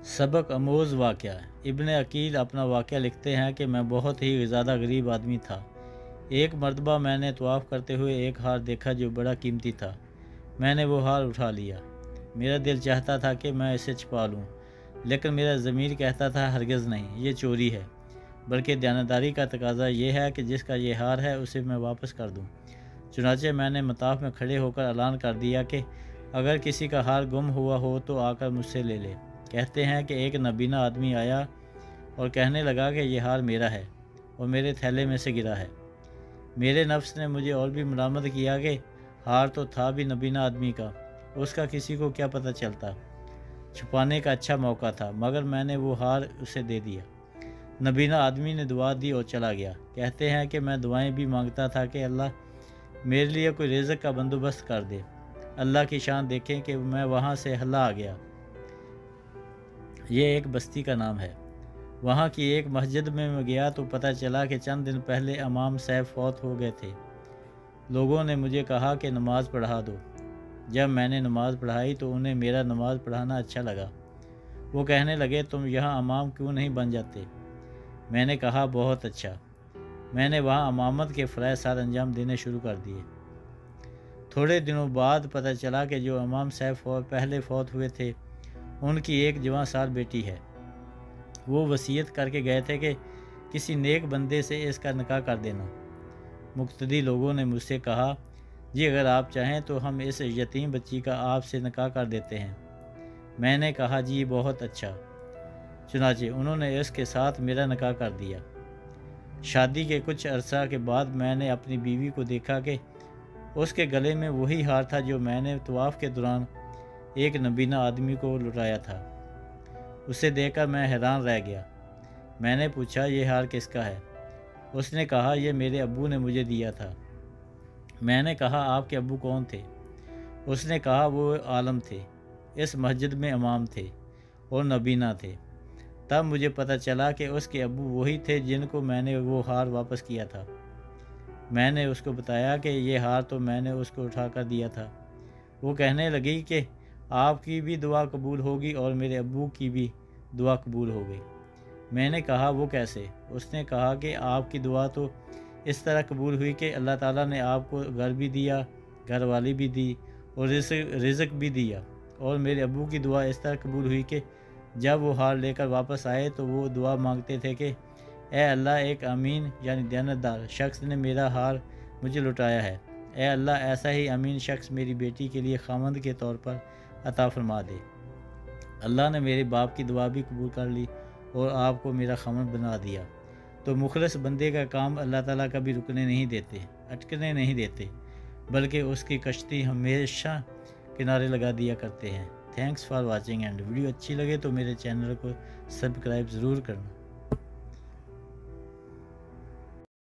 सबक आमोज़ वाक़या। इब्न अकील अपना वाक़या लिखते हैं कि मैं बहुत ही ज़्यादा गरीब आदमी था। एक मरतबा मैंने तवाफ़ करते हुए एक हार देखा जो बड़ा कीमती था। मैंने वो हार उठा लिया। मेरा दिल चाहता था कि मैं इसे छुपा लूँ, लेकिन मेरा ज़मीर कहता था हरगिज़ नहीं, ये चोरी है। बल्कि दयानतदारी का तकाज़ा ये है कि जिसका ये हार है उसे मैं वापस कर दूँ। चुनाचे मैंने मताफ़ में खड़े होकर ऐलान कर दिया कि अगर किसी का हार गुम हुआ हो तो आकर मुझसे ले ले। कहते हैं कि एक नबीना आदमी आया और कहने लगा कि यह हार मेरा है और मेरे थैले में से गिरा है। मेरे नफ्स ने मुझे और भी मलामत किया कि हार तो था भी नबीना आदमी का, उसका किसी को क्या पता चलता। छुपाने का अच्छा मौका था, मगर मैंने वो हार उसे दे दिया। नबीना आदमी ने दुआ दी और चला गया। कहते हैं कि मैं दुआएं भी मांगता था कि अल्लाह मेरे लिए कोई रिज़्क़ का बंदोबस्त कर दे। अल्लाह की शान देखें कि मैं वहाँ से हल्ला आ गया। ये एक बस्ती का नाम है। वहाँ की एक मस्जिद में मैं गया तो पता चला कि चंद दिन पहले इमाम साहब फौत हो गए थे। लोगों ने मुझे कहा कि नमाज़ पढ़ा दो। जब मैंने नमाज़ पढ़ाई तो उन्हें मेरा नमाज़ पढ़ाना अच्छा लगा। वो कहने लगे तुम यहाँ इमाम क्यों नहीं बन जाते। मैंने कहा बहुत अच्छा। मैंने वहाँ इमामत के फ़राइज़ सार अंजाम देने शुरू कर दिए। थोड़े दिनों बाद पता चला कि जो इमाम साहब पहले फौत हुए थे उनकी एक जवां साल बेटी है। वो वसीयत करके गए थे कि किसी नेक बंदे से इसका निकाह कर देना। मुक्तदी लोगों ने मुझसे कहा जी अगर आप चाहें तो हम इस यतीम बच्ची का आपसे निकाह कर देते हैं। मैंने कहा जी बहुत अच्छा। चुनाचे उन्होंने इसके साथ मेरा निकाह कर दिया। शादी के कुछ अरसा के बाद मैंने अपनी बीवी को देखा कि उसके गले में वही हार था जो मैंने तवाफ़ के दौरान एक नबीना आदमी को लुटाया था। उसे देखकर मैं हैरान रह गया। मैंने पूछा यह हार किसका है। उसने कहा यह मेरे अब्बू ने मुझे दिया था। मैंने कहा आपके अब्बू कौन थे। उसने कहा वो आलम थे, इस मस्जिद में इमाम थे और नबीना थे। तब मुझे पता चला कि उसके अब्बू वही थे जिनको मैंने वो हार वापस किया था। मैंने उसको बताया कि ये हार तो मैंने उसको उठा कर दिया था। वो कहने लगी कि आपकी भी दुआ कबूल होगी और मेरे अब्बू की भी दुआ कबूल हो गई। मैंने कहा वो कैसे। उसने कहा कि आपकी दुआ तो इस तरह कबूल हुई कि अल्लाह ताला ने आपको घर भी दिया, घर वाली भी दी और रिज़्क़ भी दिया। और मेरे अब्बू की दुआ इस तरह कबूल हुई कि जब वो हार लेकर वापस आए तो वो दुआ मांगते थे कि ए अल्लाह एक अमीन यानी दयानतदार शख्स ने मेरा हार मुझे लुटाया है। ए अल्लाह ऐसा ही अमीन शख्स मेरी बेटी के लिए खामंद के तौर पर अता फरमा दे। अल्लाह ने मेरे बाप की दुआ भी कबूल कर ली और आपको मेरा खामंद बना दिया। तो मुखलिस बंदे का काम अल्लाह ताला कभी रुकने नहीं देते, अटकने नहीं देते, बल्कि उसकी कश्ती हमेशा किनारे लगा दिया करते हैं। Thanks for watching and video अच्छी लगे तो मेरे चैनल को सब्सक्राइब ज़रूर करना।